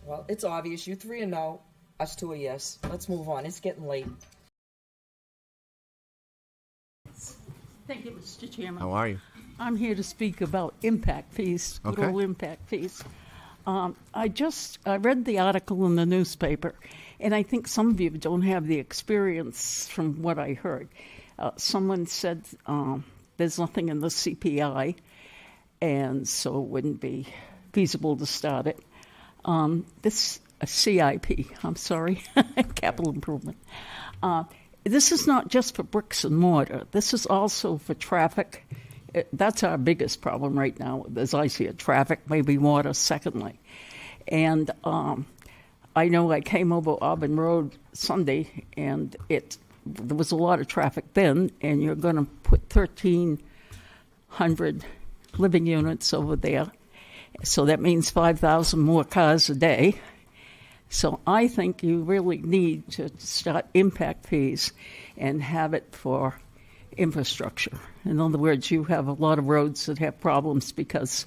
Well, it's obvious. You three are no, us two are yes. Let's move on. It's getting late. Thank you, Mr. Chairman. How are you? I'm here to speak about impact fees, good Okay. old impact fees. I read the article in the newspaper, and I think some of you don't have the experience from what I heard. Someone said there's nothing in the CPI, and so it wouldn't be feasible to start it. This CIP, I'm sorry, capital improvement. This is not just for bricks and mortar. This is also for traffic. That's our biggest problem right now, as I see it, traffic, maybe water secondly. And I know I came over Auburn Road Sunday, and there was a lot of traffic then, and you're going to put 1,300 living units over there. So that means 5,000 more cars a day. So I think you really need to start impact fees and have it for infrastructure. In other words, you have a lot of roads that have problems because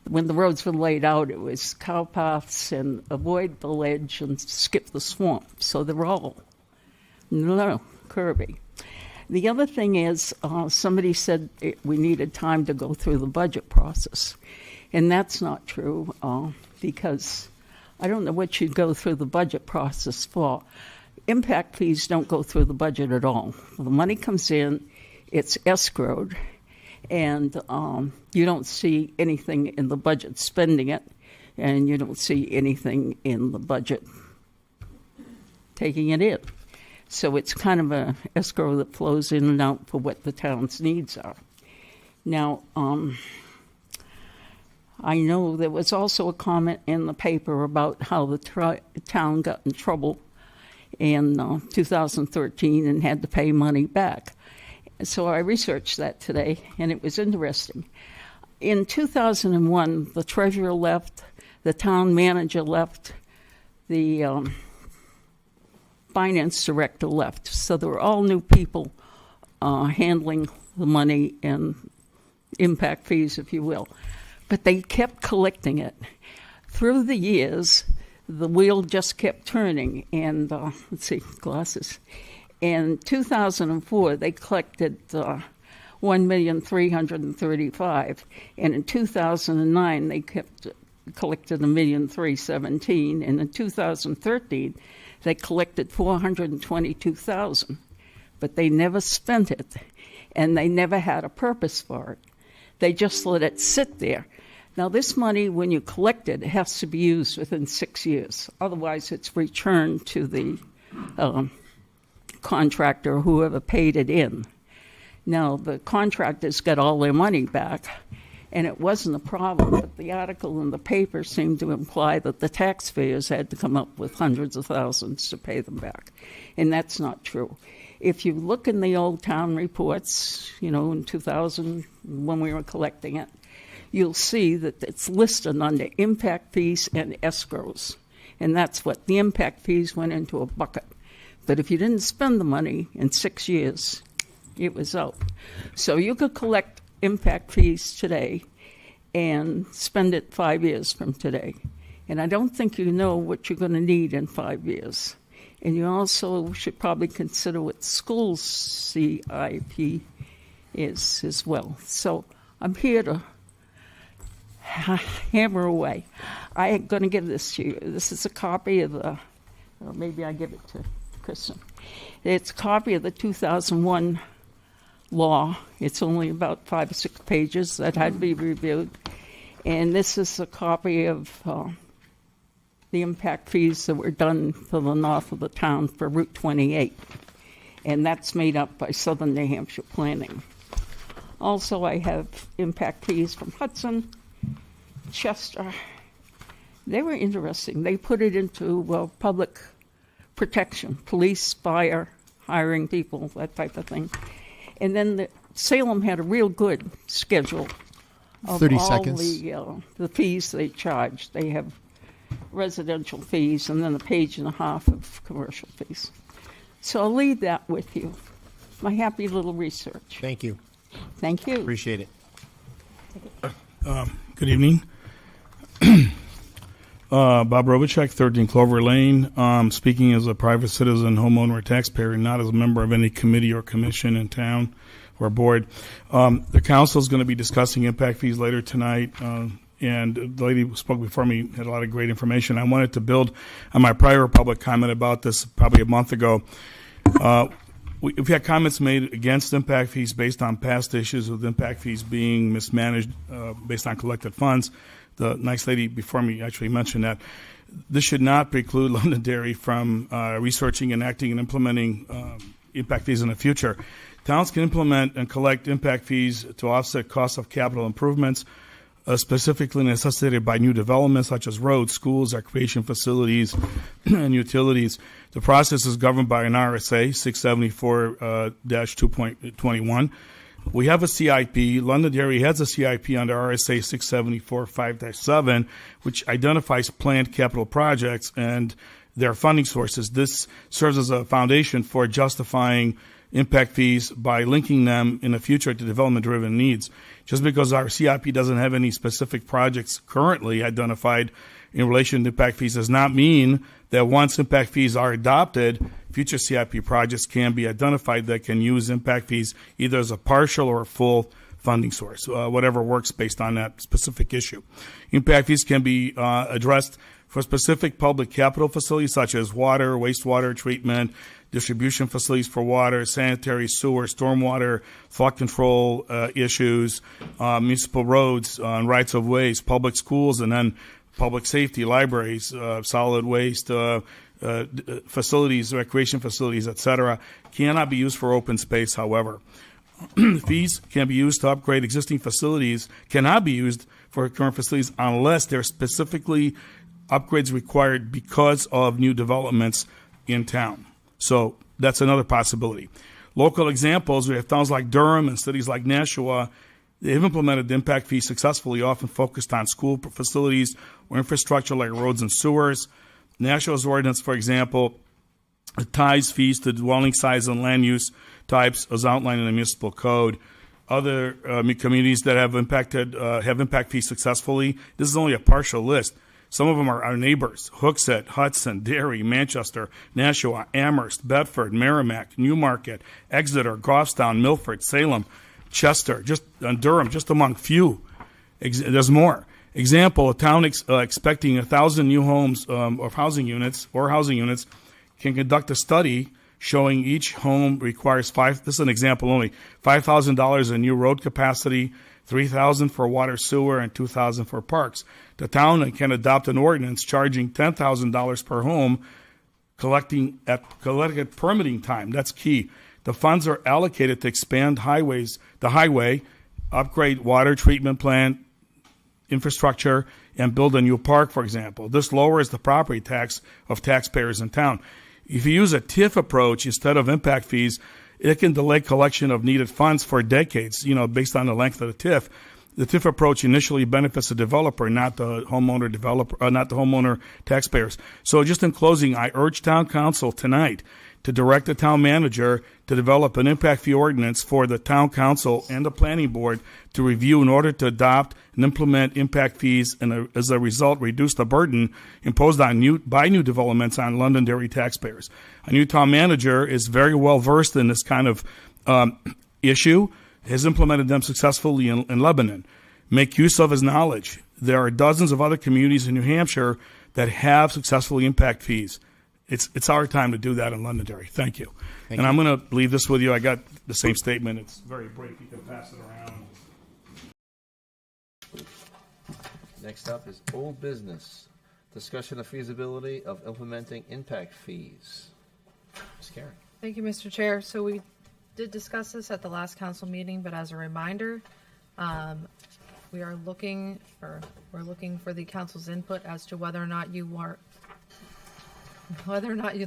when the roads were laid out, it was cow paths and avoid the ledge and skip the swamp. So they're all curvy. The other thing is somebody said we needed time to go through the budget process. And that's not true because I don't know what you'd go through the budget process for. Impact fees don't go through the budget at all. The money comes in, it's escrowed, and you don't see anything in the budget spending it, and you don't see anything in the budget taking it in. So it's kind of an escrow that flows in and out for what the town's needs are. Now, I know there was also a comment in the paper about how the town got in trouble in 2013 and had to pay money back. So I researched that today, and it was interesting. In 2001, the treasurer left, the town manager left, the finance director left. So they were all new people handling the money and impact fees, if you will. But they kept collecting it. Through the years, the wheel just kept turning. And let's see, glasses. In 2004, they collected $1,335,000, and in 2009, they collected $1,317,000, and in 2013, they collected $422,000, but they never spent it, and they never had a purpose for it. They just let it sit there. Now, this money, when you collect it, has to be used within 6 years. Otherwise, it's returned to the contractor, whoever paid it in. Now, the contractors got all their money back, and it wasn't a problem, but the article in the paper seemed to imply that the taxpayers had to come up with hundreds of thousands to pay them back, and that's not true. If you look in the old town reports, in 2000, when we were collecting it, you'll see that it's listed under impact fees and escrows, and that's what the impact fees went into a bucket. But if you didn't spend the money in 6 years, it was out. So you could collect impact fees today and spend it 5 years from today. And I don't think you know what you're going to need in 5 years. And you also should probably consider what school's CIP is as well. So I'm here to hammer away. I'm going to give this to you. This is a copy of the, or maybe I give it to Kristen. It's a copy of the 2001 law. It's only about 5 or 6 pages that had to be reviewed. And this is a copy of the impact fees that were done for the north of the town for Route 28. And that's made up by Southern New Hampshire Planning. Also, I have impact fees from Hudson, Chester. They were interesting. They put it into public protection, police, fire, hiring people, that type of thing. And then Salem had a real good schedule of 30 all seconds. The fees they charge. They have residential fees and then a page and a half of commercial fees. So I'll leave that with you. My happy little research. Thank you. Thank you. Appreciate it. Good evening. Bob Robichek, 13 Clover Lane. Speaking as a private citizen, homeowner, or taxpayer, not as a member of any committee or commission in town or board. The council is going to be discussing impact fees later tonight. And the lady who spoke before me had a lot of great information. I wanted to build on my prior public comment about this probably a month ago. We've had comments made against impact fees based on past issues with impact fees being mismanaged based on collected funds. The nice lady before me actually mentioned that. This should not preclude Londonderry from researching, enacting, and implementing impact fees in the future. Towns can implement and collect impact fees to offset costs of capital improvements, specifically necessitated by new developments such as roads, schools, recreation facilities, and utilities. The process is governed by an RSA 674-2.21. We have a CIP. Londonderry has a CIP under RSA 674-5-7, which identifies planned capital projects and their funding sources. This serves as a foundation for justifying impact fees by linking them in the future to development-driven needs. Just because our CIP doesn't have any specific projects currently identified in relation to impact fees does not mean that once impact fees are adopted, future CIP projects can be identified that can use impact fees either as a partial or a full funding source, whatever works based on that specific issue. Impact fees can be addressed for specific public capital facilities such as water, wastewater treatment, distribution facilities for water, sanitary, sewer, stormwater, flood control issues, municipal roads, rights of ways, public schools, and then public safety, libraries, solid waste facilities, recreation facilities, etc. Cannot be used for open space, however. Fees can be used to upgrade existing facilities, cannot be used for current facilities unless there are specifically upgrades required because of new developments in town. So that's another possibility. Local examples, we have towns like Durham and cities like Nashua. They've implemented the impact fee successfully, often focused on school facilities or infrastructure like roads and sewers. Nashua's ordinance, for example, ties fees to dwelling size and land use types as outlined in the municipal code. Other communities that have impact fees successfully, this is only a partial list. Some of them are our neighbors: Hooksett, Hudson, Derry, Manchester, Nashua, Amherst, Bedford, Merrimack, Newmarket, Exeter, Goffstown, Milford, Salem, Chester, and Durham, just among few. There's more. Example, a town expecting 1,000 new homes or housing units can conduct a study showing each home requires this is an example only, $5,000 in new road capacity, $3,000 for water, sewer, and $2,000 for parks. The town can adopt an ordinance charging $10,000 per home, collecting at permitting time. That's key. The funds are allocated to expand the highway, upgrade water treatment plant infrastructure, and build a new park, for example. This lowers the property tax of taxpayers in town. If you use a TIF approach instead of impact fees, it can delay collection of needed funds for decades, based on the length of the TIF. The TIF approach initially benefits the developer, not the homeowner taxpayers. So just in closing, I urge town council tonight to direct the town manager to develop an impact fee ordinance for the town council and the planning board to review in order to adopt and implement impact fees and as a result reduce the burden imposed on by new developments on Londonderry taxpayers. A new town manager is very well versed in this kind of issue, has implemented them successfully in Lebanon. Make use of his knowledge. There are dozens of other communities in New Hampshire that have successfully impact fees. It's our time to do that in Londonderry. Thank you. Thank you. I'm going to leave this with you. I got the same statement. It's very brief. You can pass it around. Next up is old business. Discussion of feasibility of implementing impact fees. Ms. Karen. Thank you, Mr. Chair. So we did discuss this at the last council meeting, but as a reminder, we're looking for the council's input as to whether or not you'd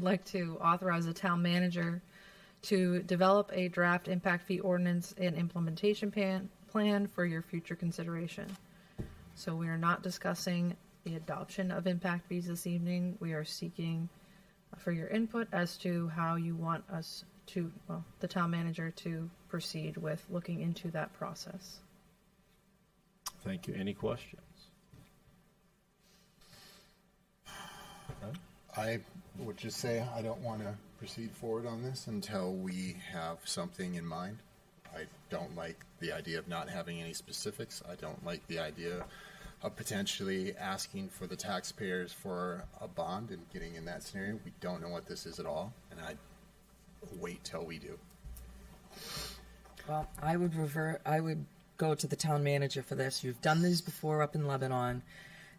like to authorize the town manager to develop a draft impact fee ordinance and implementation plan for your future consideration. So we are not discussing the adoption of impact fees this evening. We are seeking for your input as to how you want us to, the town manager to proceed with looking into that process. Thank you. Any questions? I would just say I don't want to proceed forward on this until we have something in mind. I don't like the idea of not having any specifics. I don't like the idea of potentially asking for the taxpayers for a bond and getting in that scenario. We don't know what this is at all, and I'd wait till we do. Well, I would go to the town manager for this. You've done these before up in Lebanon.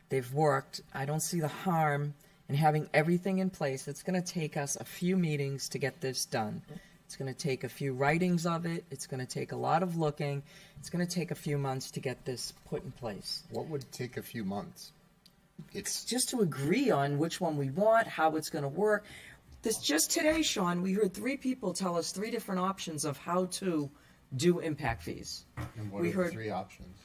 They've worked. I don't see the harm in having everything in place. It's going to take us a few meetings to get this done. It's going to take a few writings of it. It's going to take a lot of looking. It's going to take a few months to get this put in place. What would take a few months? It's Just to agree on which one we want, how it's going to work. This just today, Shawn, we heard 3 people tell us 3 different options of how to do impact fees. and what we are heard- the 3 options?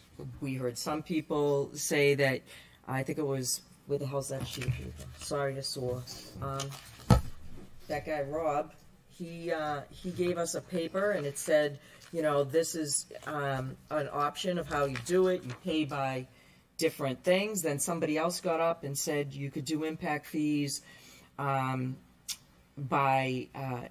We heard some people say that, I think it was, where the hell's that sheet? Sorry, I saw. That guy, Rob, he gave us a paper and it said, you know, this is an option of how you do it. You pay by different things. Then somebody else got up and said you could do impact fees by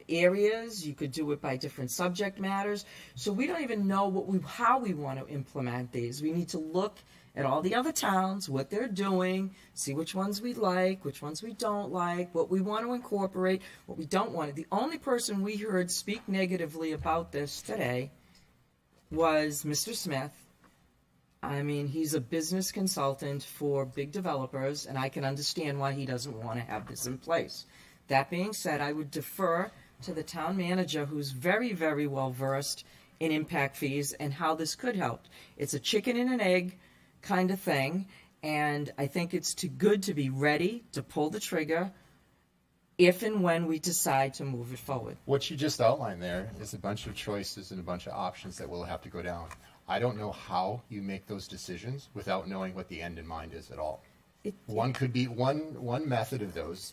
areas. You could do it by different subject matters. So we don't even know how we want to implement these. We need to look at all the other towns, what they're doing, see which ones we like, which ones we don't like, what we want to incorporate, what we don't want. The only person we heard speak negatively about this today was Mr. Smith. I mean, he's a business consultant for big developers, and I can understand why he doesn't want to have this in place. That being said, I would defer to the town manager, who's very, very well versed in impact fees and how this could help. It's a chicken and an egg kind of thing, and I think it's too good to be ready to pull the trigger if and when we decide to move it forward. What you just outlined there is a bunch of choices and a bunch of options that we'll have to go down. I don't know how you make those decisions without knowing what the end in mind is at all. One could be one method of those,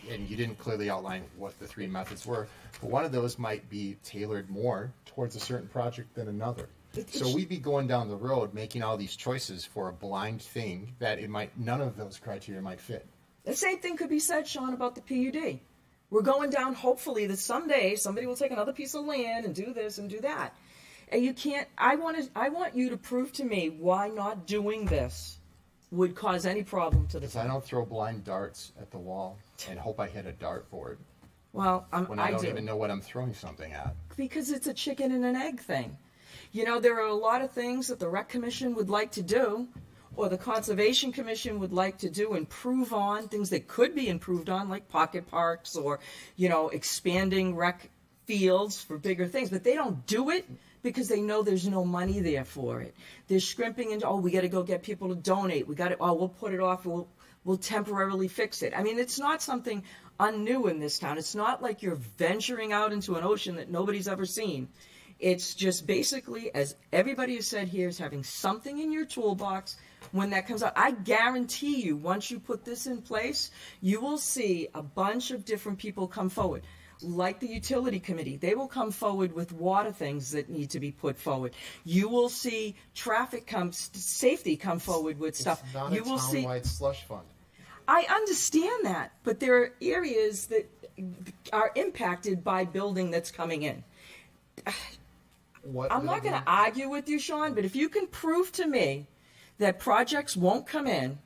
and you didn't clearly outline what the 3 methods were, but one of those might be tailored more towards a certain project than another. So we'd be going down the road making all these choices for a blind thing that none of those criteria might fit. The same thing could be said, Shawn, about the PUD. We're going down, hopefully, that someday somebody will take another piece of land and do this and do that. And you can't, I want you to prove to me why not doing this would cause any problem to the Because I town. don't throw blind darts at the wall and hope I hit a dartboard Well, when I don't do. even know what I'm throwing something at. Because it's a chicken and an egg thing. You know, there are a lot of things that the Rec Commission would like to do, or the Conservation Commission would like to do, improve on, things that could be improved on, like pocket parks or, you know, expanding rec fields for bigger things. But they don't do it because they know there's no money there for it. They're scrimping into, we got to go get people to donate. We'll put it off. We'll temporarily fix it. I mean, it's not something unnew in this town. It's not like you're venturing out into an ocean that nobody's ever seen. It's just basically, as everybody has said here, is having something in your toolbox when that comes out. I guarantee you, once you put this in place, you will see a bunch of different people come forward. Like the utility committee, they will come forward with water things that need to be put forward. You will see safety come forward with stuff. It's not You a will see. townwide slush fund. I understand that, but there are areas that are impacted by building that's coming in. I'm not going to argue with you, Shawn, but if you can prove to me that projects won't come in,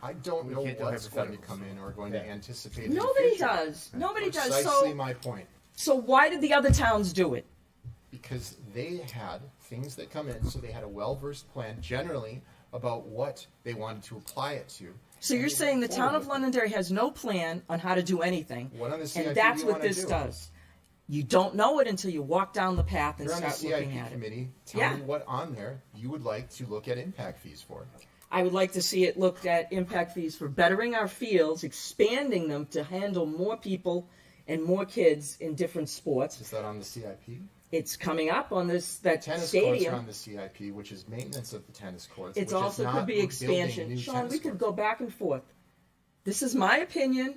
I don't know can't do what's going to hypotheticals. come in or going to anticipate. in the nobody future. does. Nobody does. Precisely my point. So why did the other towns do it? Because they had things that come in, so they had a well-versed plan generally about what they wanted to apply it to. So and you're they saying the went town forward of with it. Londonderry has no plan on how to do anything, What on the CIP and that's do you what wanna this do? does. You don't know it until you walk down the path and You're on the start looking CIP at it. committee. Tell Yeah. me what on there you would like to look at impact fees for. I would like to see it looked at impact fees for bettering our fields, expanding them to handle more people and more kids in different sports. Is that on the CIP? It's coming up on that Tennis courts are stadium. on the CIP, which is maintenance of the tennis courts. It which is also not could be building expansion. new Shawn, tennis we could courts. go back and forth. This is my opinion.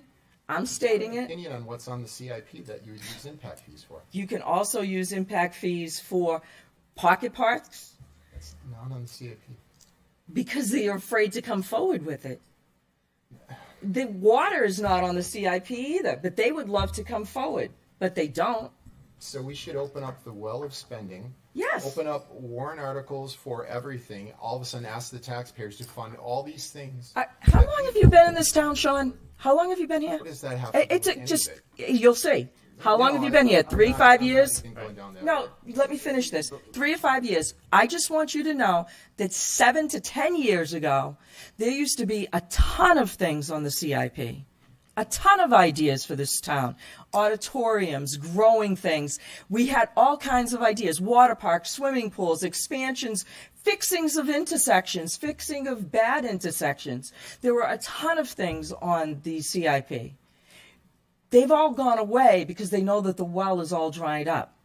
I'm stating it. Opinion on what's on the CIP that you would use impact fees for. You can also use impact fees for pocket parks It's not on the CIP. because they are afraid to come forward with it. the water is not on the CIP either, but they would love to come forward, but they don't. So we should open up the well of spending. Yes. Open up warrant articles for everything. All of a sudden ask the taxpayers to fund all these things. How long have you been in this town, Shawn? How long have you been here? What does that have to do It's with a, just, anything? you'll see. How long have you been here? 3, 5 years? No, let me finish this. 3 or 5 years. I just want you to know that 7 to 10 years ago, there used to be a ton of things on the CIP. A ton of ideas for this town. Auditoriums, growing things. We had all kinds of ideas. Water parks, swimming pools, expansions, fixings of intersections, fixing of bad intersections. There were a ton of things on the CIP. They've all gone away because they know that the well is all dried up.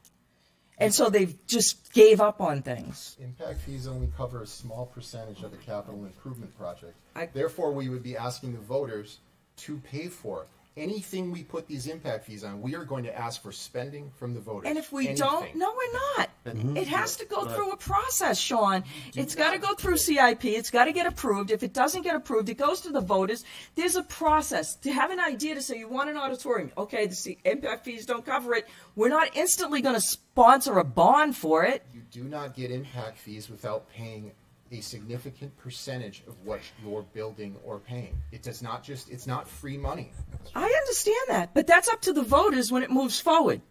And so they've just gave up on things. Impact fees only cover a small percentage of the capital improvement project. Therefore, we would be asking the voters to pay for it. Anything we put these impact fees on, we are going to ask for spending from the voters. And if we Anything. don't, no, we're not. It has to go through a process, Shawn. It's got to go through CIP. It's got to get approved. If it doesn't get approved, it goes to the voters. There's a process. To have an idea to say you want an auditorium, okay, the impact fees don't cover it. We're not instantly going to sponsor a bond for it. You do not get impact fees without paying a significant percentage of what you're building or paying. It does not just, it's not free money. I understand that, but that's up to the voters when it moves forward.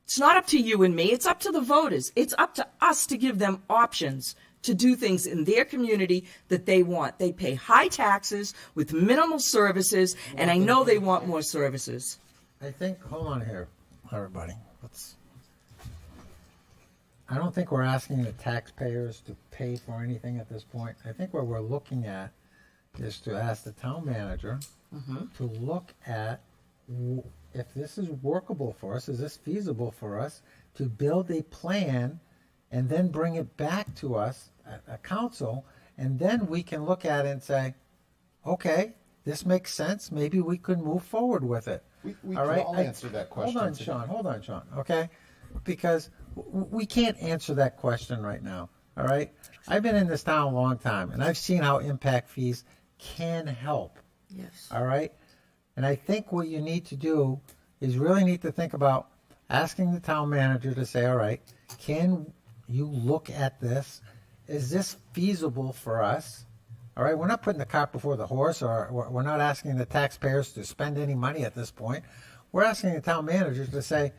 It's not up to you and me. It's up to the voters. It's up to us to give them options to do things in their community that they want. They pay high taxes with minimal services, and I know they want more services. I think, hold on here, everybody. I don't think we're asking the taxpayers to pay for anything at this point. I think what we're looking at is to ask the town manager to look at if this is workable for us, is this feasible for us to build a plan and then bring it back to us at a council, and then we can look at it and say, okay, this makes sense. Maybe we could move forward with it. We All can right? all answer that question. Hold on, Shawn, okay? Because we can't answer that question right now, all right? I've been in this town a long time, and I've seen how impact fees can help, Yes. all right? And I think what you need to do is really need to think about asking the town manager to say, all right, can you look at this? Is this feasible for us? All right, we're not putting the cart before the horse, or we're not asking the taxpayers to spend any money at this point. We're asking the town manager to say,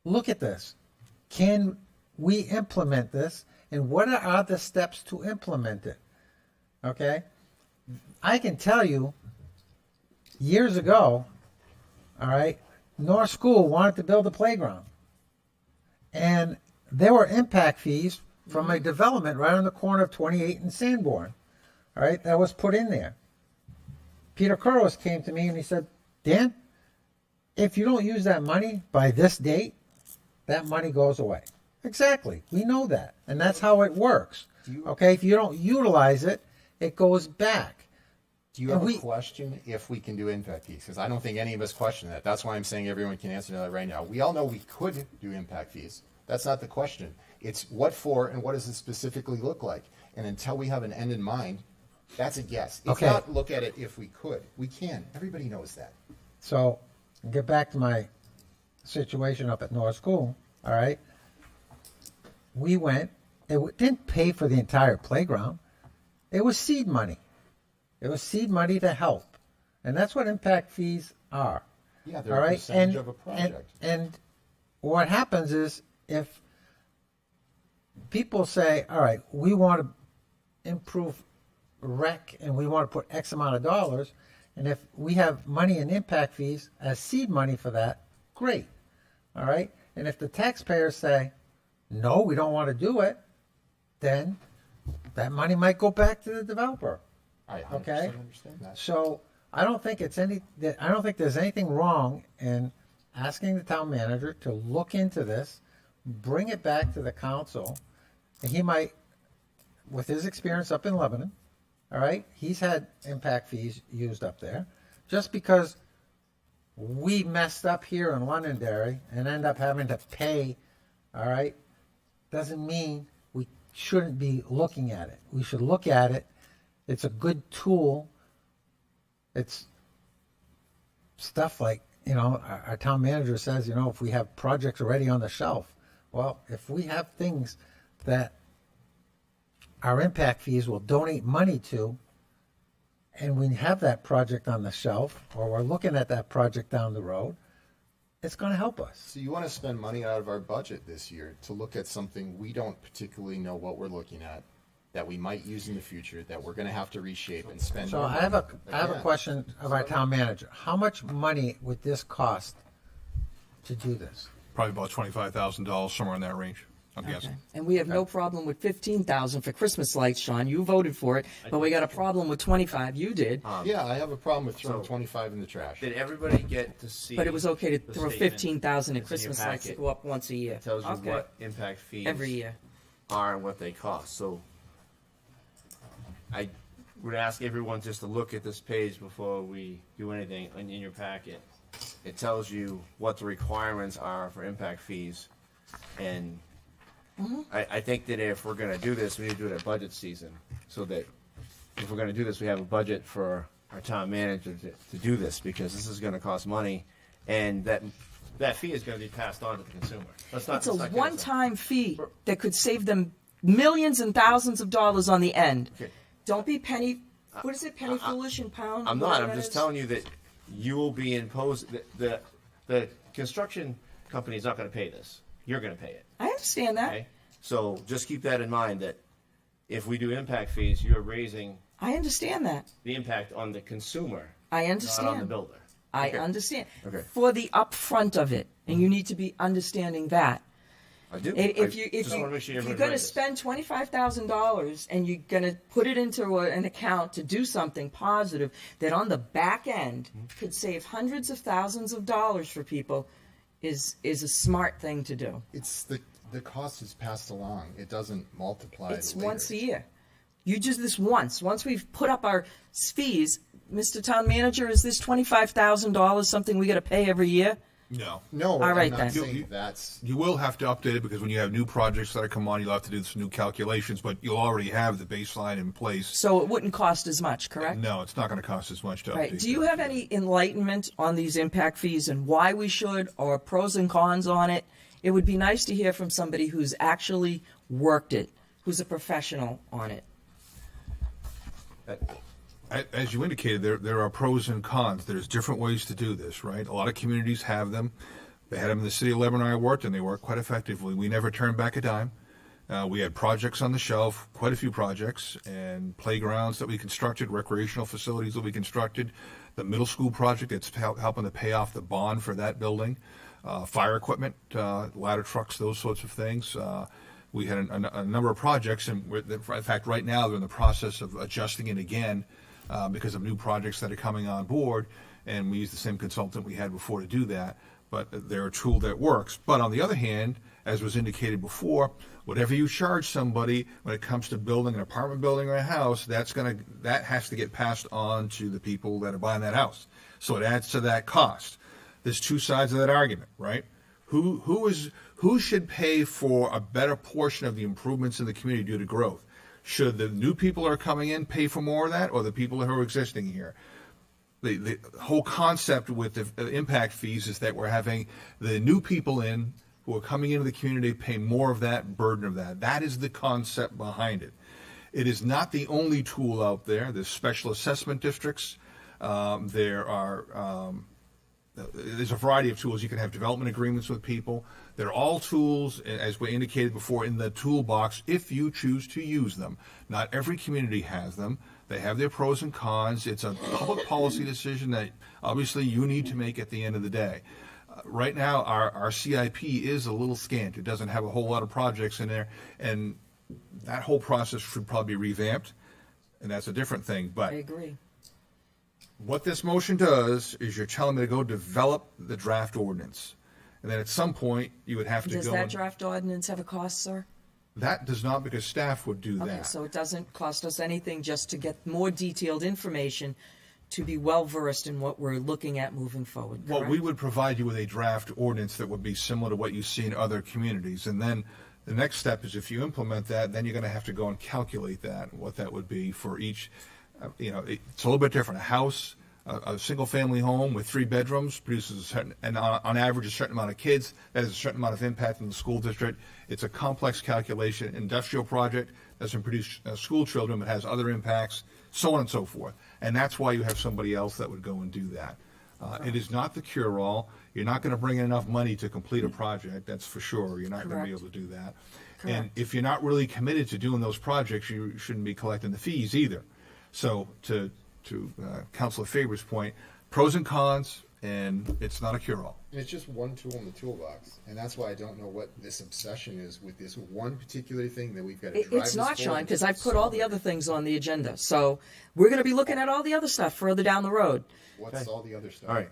look at this. Can we implement this? And what are the steps to implement it? Okay? I can tell you, years ago, all right, North School wanted to build a playground. And there were impact fees from a development right on the corner of 28 and Sanborn. All right, that was put in there. Peter Kuros came to me and he said, Dan, if you don't use that money by this date, that money goes away. Exactly. We know that. And that's how it works. Okay, if you don't utilize it, it goes back. Do you have a question if we can do impact fees? Because I don't think any of us question that. That's why I'm saying everyone can answer that right now. We all know we could do impact fees. That's not the question. It's what for and what does it specifically look like? And until we have an end in mind, that's a guess. It's Okay. not look at it if we could. We can. Everybody knows that. So, get back to my situation up at North School, all right? We went, didn't pay for the entire playground. It was seed money. It was seed money to help. And that's what impact fees are. Yeah, they're all a right? percentage of a project. And what happens is if people say, all right, we want to improve rec and we want to put X amount of dollars, and if we have money in impact fees as seed money for that, great. All right? And if the taxpayers say, no, we don't want to do it, then that money might go back to the developer. I 100% Okay? understand that. So I don't think there's anything wrong in asking the town manager to look into this, bring it back to the council, and he might, with his experience up in Lebanon, all right, he's had impact fees used up there. Just because we messed up here in Londonderry and end up having to pay, all right, doesn't mean we shouldn't be looking at it. We should look at it. It's a good tool It's stuff like, our town manager says, if we have projects already on the shelf, well, if we have things that our impact fees will donate money to, and we have that project on the shelf, or we're looking at that project down the road, it's going to help us. So you want to spend money out of our budget this year to look at something we don't particularly know what we're looking at, that we might use in the future, that we're going to have to reshape and spend. So I have a question of our town manager. How much money would this cost to do this? Probably about $25,000, somewhere in that range, I'm guessing. And we have no problem with 15,000 for Christmas lights, Shawn. You voted for it, but we got a problem with 25. You did. Yeah, I have a problem with throwing 25 in the trash. Did everybody get to see? But it was okay to the throw statement 15,000 at that's in your Christmas lights to packet? go up once a year. It tells you Okay. what impact fees Every year. are and what they cost. So I would ask everyone just to look at this page before we do anything in your packet. It tells you what the requirements are for impact fees. And I think that if we're going to do this, we need to do it at budget season, so that if we're going to do this, we have a budget for our town manager to do this, because this is going to cost money, and that fee is going to be passed on to the consumer. It's a one-time fee that could save them millions and thousands of dollars on the end. Okay. Don't be penny foolish and pound. I'm not. whatever I'm that just is. telling you that you will be imposed. The construction company is not going to pay this. You're going to pay it. I understand that. Okay. So just keep that in mind. That if we do impact fees, you're raising I understand that. the impact on the consumer, I understand. not on the builder. I Okay. understand. Okay. For the upfront of it, and you need to be understanding that. I do. If I just want to make sure you're everyone's going to right. spend $25,000 and you're going to put it into an account to do something positive that on the back end could save hundreds of thousands of dollars for people, is a smart thing to do. It's the cost is passed along. It doesn't multiply. It's later. once a year. You do this once. Once we've put up our fees, Mr. Town Manager, is this $25,000 something we got to pay every year? No. No, All I'm right, not then. saying that's. You will have to update it, because when you have new projects that come on, you'll have to do some new calculations, but you'll already have the baseline in place. So it wouldn't cost as much, correct? No, it's not going to cost as much to Right. update. Do you have any enlightenment on these impact fees and why we should, or pros and cons on it? It would be nice to hear from somebody who's actually worked it, who's a professional on it. As you indicated, there are pros and cons. There's different ways to do this, right? A lot of communities have them. They had them in the city of Lebanon I worked, and they worked quite effectively. We never turned back a dime. We had projects on the shelf, quite a few projects, and playgrounds that we constructed, recreational facilities that we constructed, the middle school project that's helping to pay off the bond for that building, fire equipment, ladder trucks, those sorts of things. We had a number of projects, and in fact, right now they're in the process of adjusting it again because of new projects that are coming on board, and we use the same consultant we had before to do that. But they're a tool that works. But on the other hand, as was indicated before, whatever you charge somebody when it comes to building an apartment building or a house, that has to get passed on to the people that are buying that house. So it adds to that cost. There's two sides of that argument, right? Who should pay for a better portion of the improvements in the community due to growth? Should the new people who are coming in pay for more of that, or the people who are existing here? The whole concept with the impact fees is that we're having the new people in who are coming into the community pay more of that burden of that. That is the concept behind it. It is not the only tool out there. There's special assessment districts. There's a variety of tools. You can have development agreements with people. They're all tools, as we indicated before, in the toolbox if you choose to use them. Not every community has them. They have their pros and cons. It's a public policy decision that obviously you need to make at the end of the day. Right now, our CIP is a little scant. It doesn't have a whole lot of projects in there, and that whole process should probably be revamped, and that's a different thing. But I agree. what this motion does is you're telling me to go develop the draft ordinance. And then at some point, you would have to Does go. that draft ordinance have a cost, sir? That does not, because staff would do Okay, that. so it doesn't cost us anything just to get more detailed information to be well-versed in what we're looking at moving forward, Well, correct? we would provide you with a draft ordinance that would be similar to what you see in other communities. And then the next step is if you implement that, then you're going to have to go and calculate that, what that would be for each. It's a little bit different. A house, a single-family home with 3 bedrooms produces a certain, and on average, a certain amount of kids. That has a certain amount of impact in the school district. It's a complex calculation. Industrial project doesn't produce school children, but has other impacts, so on and so forth. And that's why you have somebody else that would go and do that. It is not the cure-all. You're not going to bring in enough money to complete a project, that's for sure. You're not going to be able to do that. Correct. And if you're not really committed to doing those projects, you shouldn't be collecting the fees either. So to Councilor Faber's point, pros and cons, and it's not a cure-all. And it's just one tool in the toolbox, and that's why I don't know what this obsession is with this one particular thing that we've got to drive. It's not, Shawn, because I've put all the other things on the agenda. So we're going to be looking at all the other stuff further down the road. What's all the other stuff? All right,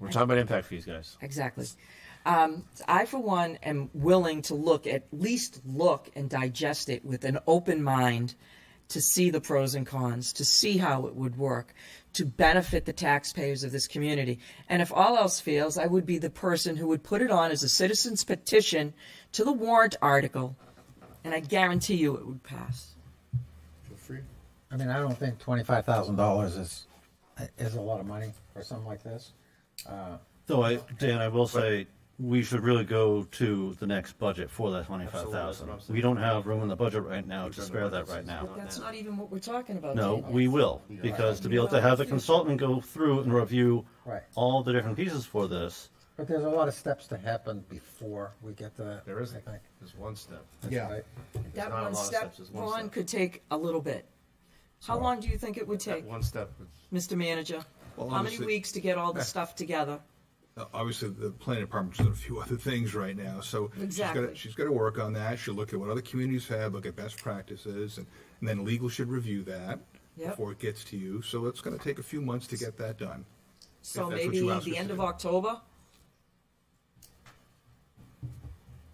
we're talking about impact fees, guys. Exactly. I, for one, am willing to at least look and digest it with an open mind to see the pros and cons, to see how it would work, to benefit the taxpayers of this community. And if all else fails, I would be the person who would put it on as a citizen's petition to the warrant article, and I guarantee you it would pass. Feel free. I mean, I don't think $25,000 is a lot of money for something like this. Though, Dan, I will say, we should really go to the next budget for that 25,000. We don't have room in the budget right now to spare that right now. That's not even what we're talking about. No, Dave. we will, because to be able to have the consultant go through and review Right. all the different pieces for this, But there's a lot of steps to happen before we get to that. There is. I think. There's one step. Yeah. Right. That not a one lot of step, steps, it's one Ron, step. could take a little bit. How long do you think it would That take, one step. Mr. Manager? Well, How many obviously- weeks to get all the stuff together? Obviously, the planning department's doing a few other things right now, so Exactly. she's got to work on that. She'll look at what other communities have, look at best practices, and then legal should review that Yep. before it gets to you. So it's going to take a few months to get that done. So If that's what maybe you asked the us end to of do. October?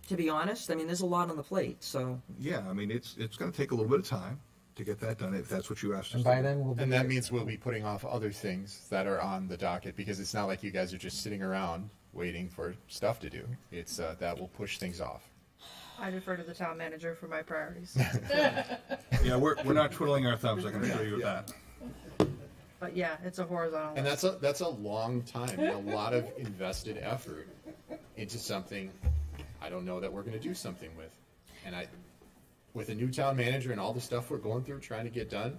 To be honest, I mean, there's a lot on the plate, so. Yeah, I mean, it's going to take a little bit of time to get that done if that's what you asked us And to by do. then we'll be. And that means we'll be putting off other things that are on the docket, because it's not like you guys are just sitting around waiting for stuff to do. It's that will push things off. I defer to the town manager for my priorities. Yeah, we're not twiddling our thumbs, I can assure you of that. But yeah, it's a horizontal. And that's a long time and a lot of invested effort into something I don't know that we're going to do something with. And with a new town manager and all the stuff we're going through trying to get done,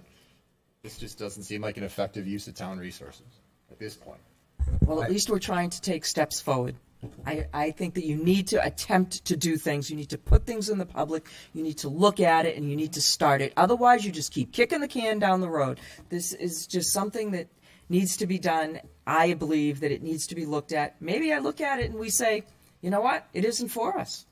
this just doesn't seem like an effective use of town resources at this point. Well, at least we're trying to take steps forward. I think that you need to attempt to do things. You need to put things in the public. You need to look at it, and you need to start it. Otherwise, you just keep kicking the can down the road. This is just something that needs to be done. I believe that it needs to be looked at. Maybe I look at it and we say, you know what? It isn't for us.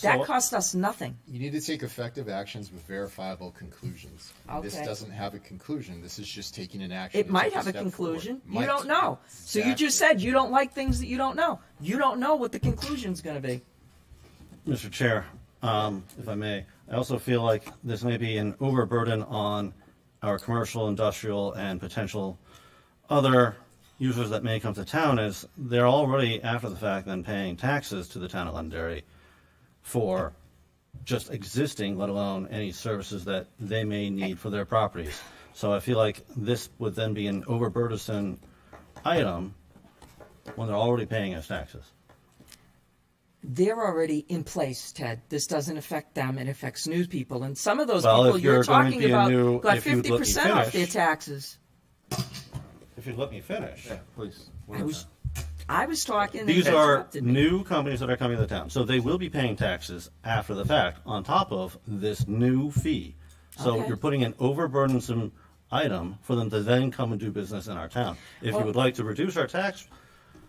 That So- cost us nothing. You need to take effective actions with verifiable conclusions. And This Okay. doesn't have a conclusion. This is just taking an action. It to might take have a step conclusion. forward. You Might. don't know. So you just Exactly. said you don't like things that you don't know. You don't know what the conclusion's going to be. Mr. Chair, if I may, I also feel like this may be an overburden on our commercial, industrial, and potential other users that may come to town, as they're already, after the fact, then paying taxes to the town of Londonderry for just existing, let alone any services that they may need for their properties. So I feel like this would then be an overburdensome item when they're already paying us taxes. They're already in place, Ted. This doesn't affect them. It affects new people. And some of those Well, people if you're you're going to talking be a about new- got if you'd let me 50% off their finish. taxes. If you'd let me finish. Yeah, please. I was talking. These and are interrupted me. new companies that are coming to town, so they will be paying taxes after the fact on top of this new fee. So Okay. you're putting an overburdensome item for them to then come and do business in our town. If Well- you would like to reduce our tax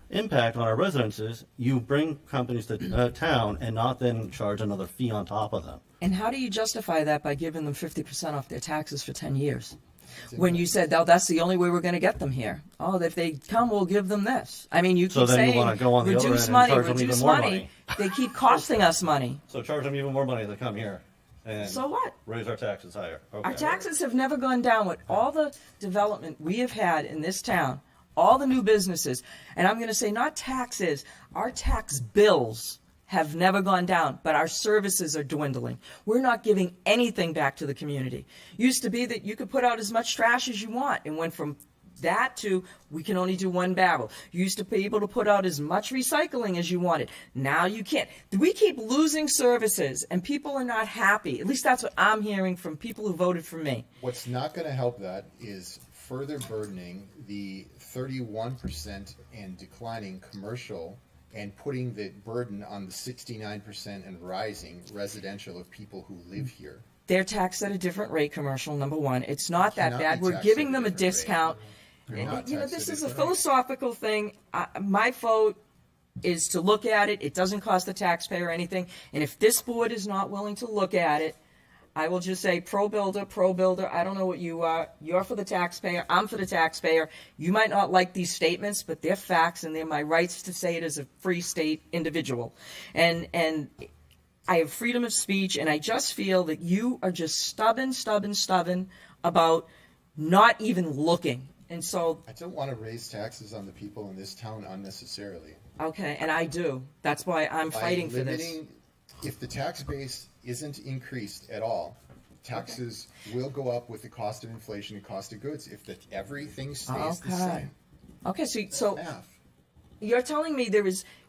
impact on our residences, you bring companies to town and not then charge another fee on top of them. And how do you justify that by giving them 50% off their taxes for 10 years? When you said, oh, that's the only way we're going to get them here. Oh, if they come, we'll give them this. I mean, you So keep then you saying, wanna go on the other reduce end and money, charge them even reduce more money. money. They keep costing us money. So charge them even more money to come here and So what? raise our taxes higher. Okay. Our taxes have never gone down with all the development we have had in this town, all the new businesses. And I'm going to say not taxes, our tax bills have never gone down, but our services are dwindling. We're not giving anything back to the community. Used to be that you could put out as much trash as you want and went from that to we can only do one barrel. You used to be able to put out as much recycling as you wanted. Now you can't. We keep losing services, and people are not happy. At least that's what I'm hearing from people who voted for me. What's not going to help that is further burdening the 31% and declining commercial and putting the burden on the 69% and rising residential of people who live here. They're taxed at a different rate, commercial, number one. It's not that Cannot bad. be We're taxed giving at a them a different rate. discount. They're not You know, taxed this at is a different rate. philosophical thing. My vote is to look at it. It doesn't cost the taxpayer anything. And if this board is not willing to look at it, I will just say pro-builder, pro-builder. I don't know what you are. You're for the taxpayer. I'm for the taxpayer. You might not like these statements, but they're facts, and they're my rights to say it as a free state individual. And I have freedom of speech, and I just feel that you are just stubborn about not even looking. And so, I don't want to raise taxes on the people in this town unnecessarily. okay, and I do. That's why I'm fighting for this. If the tax base isn't increased at all, taxes will go up with the cost of inflation and cost of goods. If everything stays the same. Okay, so Math. you're telling me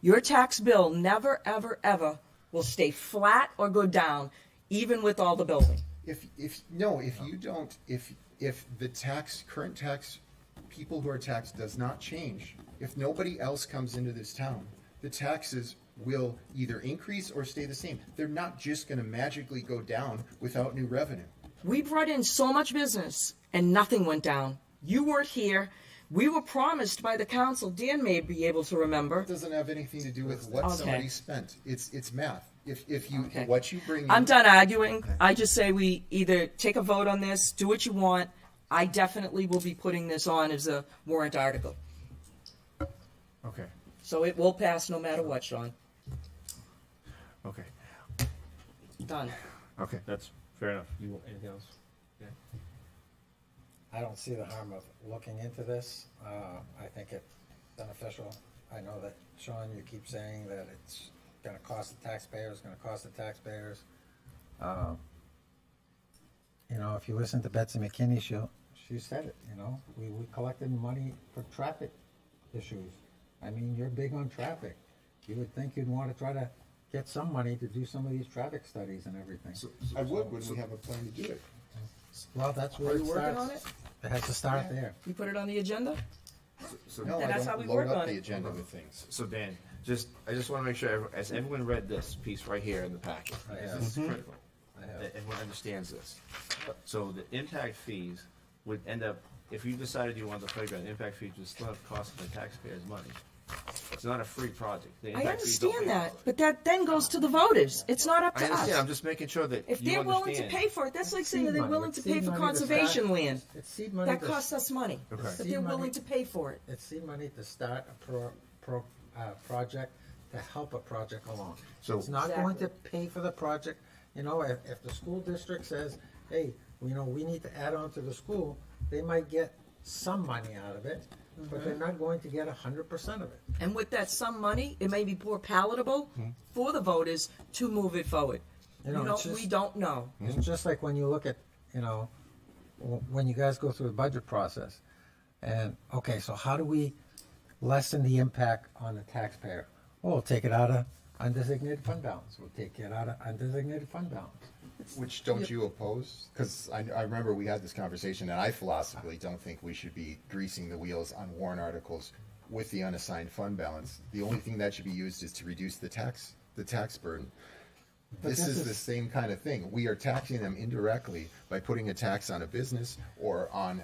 your tax bill never, ever, ever will stay flat or go down, even with all the building. If the current tax, people who are taxed does not change, if nobody else comes into this town, the taxes will either increase or stay the same. They're not just going to magically go down without new revenue. We brought in so much business and nothing went down. You weren't here. We were promised by the council. Dan may be able to remember. It doesn't have anything to do with what Okay. somebody spent. It's math. If you Okay. what you bring in, I'm done arguing. I just say we either take a vote on this, do what you want. I definitely will be putting this on as a warrant article. Okay. So it will pass no matter what, Shawn. Okay. Done. Okay. That's fair enough. You want anything else? Yeah. I don't see the harm of looking into this. I think it's beneficial. I know that, Shawn, you keep saying that it's gonna cost the taxpayers, You know, if you listen to Betsy McKinney, she said it, you know, we collected money for traffic issues. I mean, you're big on traffic. You would think you'd want to try to get some money to do some of these traffic studies and everything. I would when we have a plan to do it. Well, that's where Are it you working starts. on it? It has to start there. You put it on the agenda? So, No, And I that's don't how we load work up on the it. agenda with things. so Dan, I just want to make sure, as everyone read this piece right here in the packet, I this have. is critical, I have. that everyone understands this. So the impact fees would end up, if you decided you wanted the playground, impact fees would still have cost the taxpayers money. It's not a free project. The I impact fees don't understand pay that, for it. but that then goes to the voters. It's not up I to understand. I'm us. just making sure that If you they're willing to understand. pay for it, that's like saying that Seed they're money. willing It's to pay seed for money to conservation start- land. It's seed money. That to- costs us money. Okay. But seed they're money- willing to pay for it. It's seed money to start a project, to help a project along. So- It's not going to pay for the project. You know, if the school district says, hey, you know, we need to add on to the school, they might get some money out of it, but they're not going to get 100% of it. And with that some money, it may be more palatable for the voters to move it forward. You know, it's just- We don't know. It's just like when you look at, you know, when you guys go through the budget process, and, okay, so how do we lessen the impact on the taxpayer? Well, we'll take it out of undesignated fund balance. We'll take it out of undesignated fund balance. Which don't you oppose? Because I remember we had this conversation, and I philosophically don't think we should be greasing the wheels on warrant articles with the unassigned fund balance. The only thing that should be used is to reduce the tax burden. But This this is is- the same kind of thing. We are taxing them indirectly by putting a tax on a business or on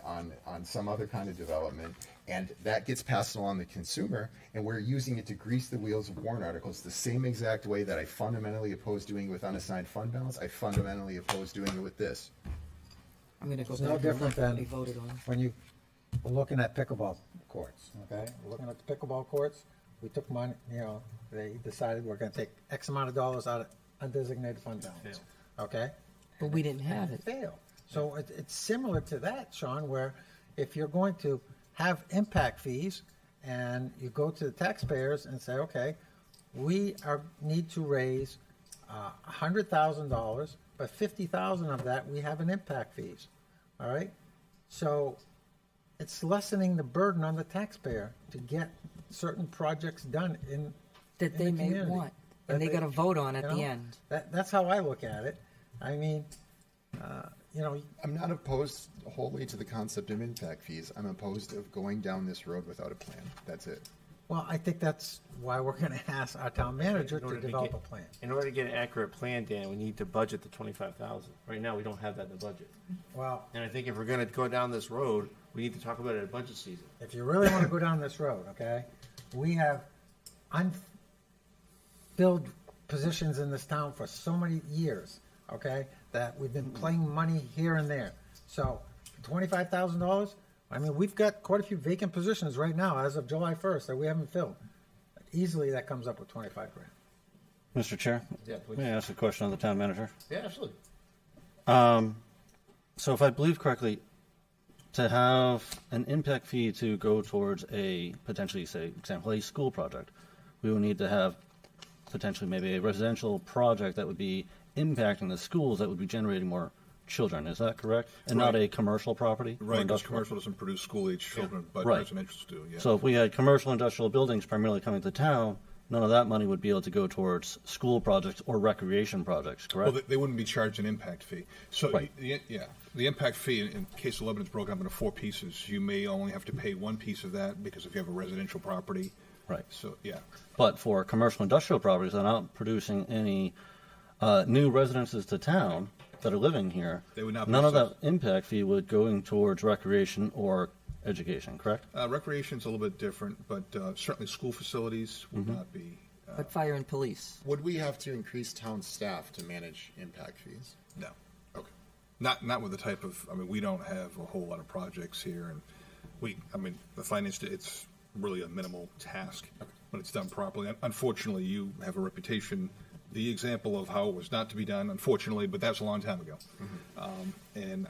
some other kind of development, and that gets passed along the consumer, and we're using it to grease the wheels of warrant articles the same exact way that I fundamentally oppose doing it with unassigned fund balance. I fundamentally oppose doing it with this. I'm going to go It's back no and different look what than we voted on. when you were looking at pickleball courts, okay? Looking at the pickleball courts, we took money, you know, they decided we're gonna take X amount of dollars out of undesignated fund balance, okay? But we didn't have it. Fail. So it's similar to that, Shawn, where if you're going to have impact fees and you go to the taxpayers and say, okay, we need to raise $100,000, but 50,000 of that we have in impact fees. All right. So it's lessening the burden on the taxpayer to get certain projects done in That in they the may community. want, That and they got to vote on at you the know, end. That's how I look at it. I mean, you know, I'm not opposed wholly to the concept of impact fees. I'm opposed of going down this road without a plan. That's it. well, I think that's why we're going to ask our town manager In order to to develop get- a plan. In order to get an accurate plan, Dan, we need to budget the 25,000. Right now, we don't have that in the budget. Well, And I think if we're gonna go down this road, we need to talk about it at budget season. if you really want to go down this road, okay, we have unfilled positions in this town for so many years, okay, that we've been playing money here and there. So, $25,000, I mean, we've got quite a few vacant positions right now as of July 1st that we haven't filled. Easily, that comes up with 25 grand. Mr. Chair? Yeah, please. May I ask a question of the town manager? Yeah, absolutely. So if I believe correctly, to have an impact fee to go towards a potentially, say, example, a school project, we would need to have potentially maybe a residential project that would be impacting the schools that would be generating more children. Is that correct? And not Right. a commercial property? or Right, because industrial? commercial doesn't produce school-age children, but Right. residential's do, yeah. So if we had commercial industrial buildings primarily coming to town, none of that money would be able to go towards school projects or recreation projects, correct? Well, they wouldn't be charged an impact fee. So, Right. the impact fee, in case of Lebanon, is broken up into 4 pieces. You may only have to pay one piece of that because if you have a residential property. Right. So, yeah. But for commercial industrial properties that aren't producing any new residences to town that are living here, They would not be none of that assessed. impact fee would going towards recreation or education, correct? Recreation's a little bit different, but certainly school facilities would not be. But fire and police. Would we have to increase town staff to manage impact fees? No. Okay. Not with the type of, I mean, we don't have a whole lot of projects here, and the finance, it's really a minimal task when it's done properly. Unfortunately, you have a reputation, the example of how it was not to be done, unfortunately, but that's a long time ago. And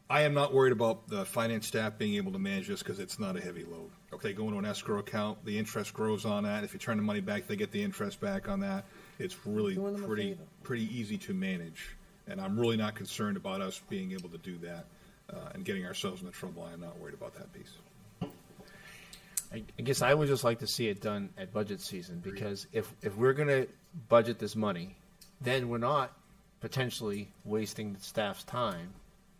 I am not worried about the finance staff being able to manage this because it's not a heavy load. They go into an escrow account, the interest grows on that. If you turn the money back, they get the interest back on that. It's really Doing them a favor. pretty easy to manage. And I'm really not concerned about us being able to do that and getting ourselves into trouble. I'm not worried about that piece. I guess I would just like to see it done at budget season, because if we're gonna budget this money, then we're not potentially wasting the staff's time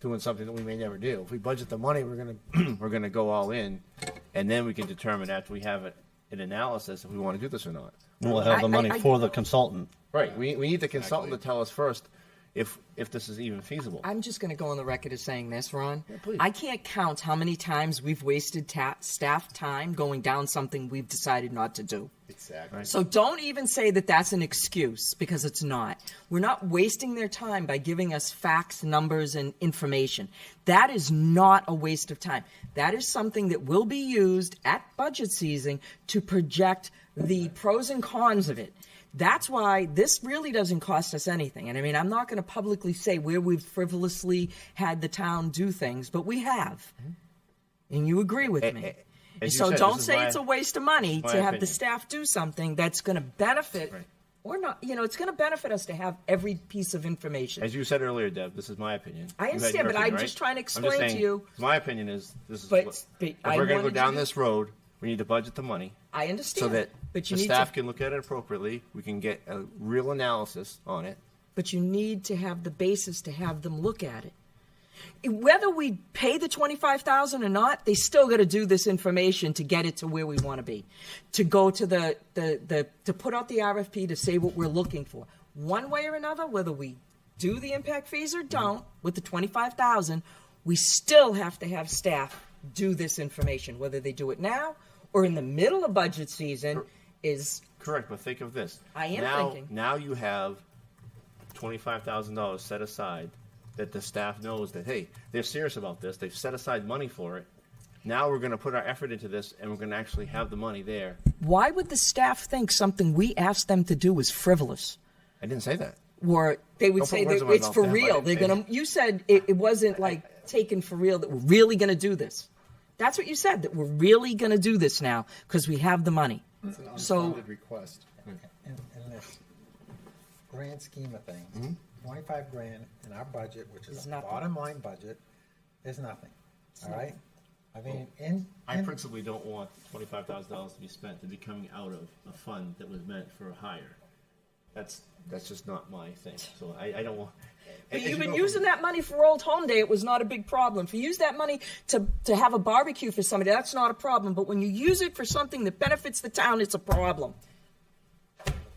doing something that we may never do. If we budget the money, we're gonna we're gonna go all in, and then we can determine after we have an analysis if we want to do this or not. We'll have the money I- for the consultant. Right. We need the consultant to tell us first if this is even feasible. I'm just going to go on the record as saying this, Ron. please. I can't count how many times we've wasted staff time going down something we've decided not to do. Exactly. So don't even say that that's an excuse, because it's not. We're not wasting their time by giving us facts, numbers, and information. That is not a waste of time. That is something that will be used at budget season to project the pros and cons of it. That's why this really doesn't cost us anything. And I mean, I'm not going to publicly say where we've frivolously had the town do things, but we have. And you agree with me. As you So said, don't this is say my- it's a waste of money my to have the opinion. staff do something that's going to benefit Right. or not. You know, it's going to benefit us to have every piece of information. As you said earlier, Deb, this is my opinion. I You had understand, your but I'm opinion, just right? trying to I'm just explain to saying, you- My opinion is this is But- what, but if I we're going to go wanted down you to- this road, we need to budget the money. I understand. So that but you the need staff to, can look at it appropriately. We can get a real analysis on it. but you need to have the basis to have them look at it. Whether we pay the $25,000 or not, they still got to do this information to get it to where we want to be. To go to to put out the RFP to say what we're looking for. One way or another, whether we do the impact fees or don't, with the $25,000, we still have to have staff do this information. Whether they do it now or in the middle of budget season is Correct, but think of this. I am now, thinking. Now you have $25,000 set aside that the staff knows that, hey, they're serious about this. They've set aside money for it. Now we're going to put our effort into this, and we're going to actually have the money there. why would the staff think something we asked them to do is frivolous? I didn't say that. Or they would Don't say put words that in my it's mouth, for Dan. I real. didn't They're say gonna. You said it wasn't like taken for real. That we're really gonna do this. That's what you said. That we're really gonna do this now because we have the money. It's an So- unfunded request. In this grand scheme of things, 25 grand in our budget, which is Is a nothing. bottom line budget, is nothing. All right? I mean, I principally don't want $25,000 to be spent to be coming out of a fund that was meant for a hire. That's just not my thing. So I don't want. But you've been using that money for Old Home Day, it was not a big problem. If you use that money to have a barbecue for somebody, that's not a problem. But when you use it for something that benefits the town, it's a problem.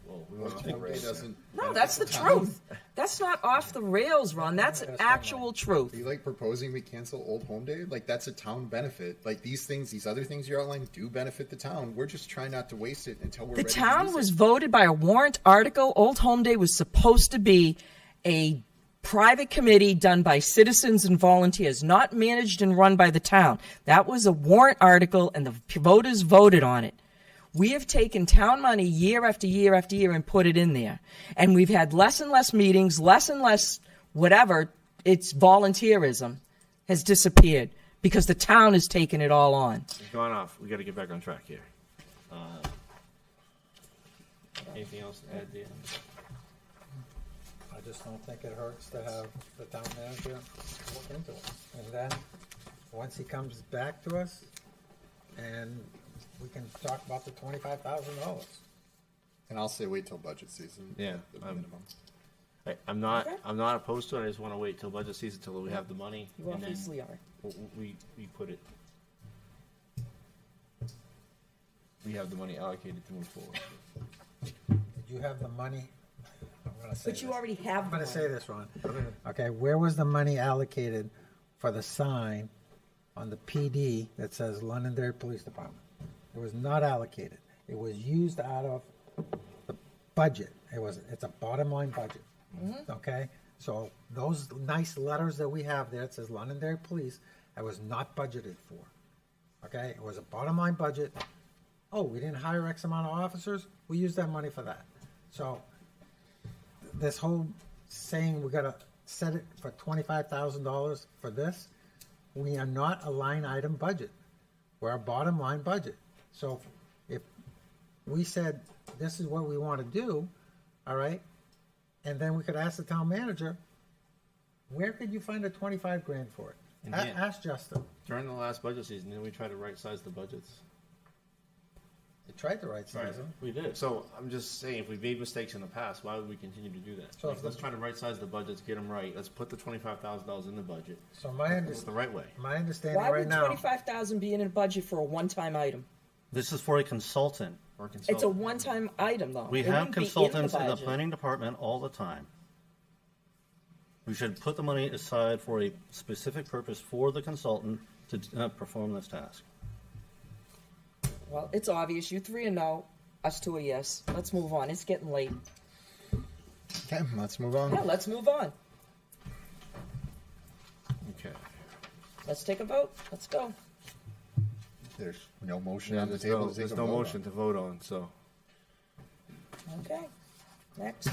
Well, we want to No, that's the truth. That's not off the rails, Ron. That's actual truth. Are you like proposing we cancel Old Home Day? Like that's a town benefit. Like these things, these other things you're outlining do benefit the town. We're just trying not to waste it until we're The ready town to use was it. voted by a warrant article. Old Home Day was supposed to be a private committee done by citizens and volunteers, not managed and run by the town. That was a warrant article, and the voters voted on it. We have taken town money year after year after year and put it in there. And we've had less and less meetings, less and less whatever. It's volunteerism has disappeared because the town has taken it all on. It's gone off. We got to get back on track here. Anything else to add, Dan? I just don't think it hurts to have the town manager look into it. And then, once he comes back to us, and we can talk about the $25,000. And I'll say wait till budget season. Yeah, at the minimum. I'm not opposed to it. I just want to wait till budget season till we have the money. You and then obviously are. we put it. We have the money allocated to move forward. Did you have the money? I'm gonna say But you this. already have I'm the going to money. say this, Ron. Okay, where was the money allocated for the sign on the PD that says Londonderry Police Department? It was not allocated. It was used out of the budget. It's a bottom line budget. Okay, so those nice letters that we have there, it says Londonderry Police, that was not budgeted for. Okay, it was a bottom line budget. Oh, we didn't hire X amount of officers. We used that money for that. So this whole saying we gotta set it for $25,000 for this, we are not a line item budget. We're a bottom line budget. So if we said this is what we want to do, all right, and then we could ask the town manager, where could you find a 25 grand for it? And Dan- Ask Justin. During the last budget season, didn't we try to right-size the budgets? They tried the right size them. We did. So I'm just saying, if we've made mistakes in the past, why would we continue to do that? So Like, if let's the- try to right-size the budgets, get them right. Let's put the $25,000 in the budget. So my Do it the understanding, right way. my understanding Why right would now. $25,000 be in a budget for a one-time item? This is for a consultant. Or It's a consult. one-time item, though. We It have wouldn't be consultants in the budget. planning department all the time. We should put the money aside for a specific purpose for the consultant to perform this task. Well, it's obvious. You three are no, us two are yes. Let's move on. It's getting late. Okay, let's move on. Yeah, let's move on. Okay. Let's take a vote. Let's go. There's no motion Yeah, on the there's table. no, to take there's a no vote on. motion to vote on, so. Okay. Next.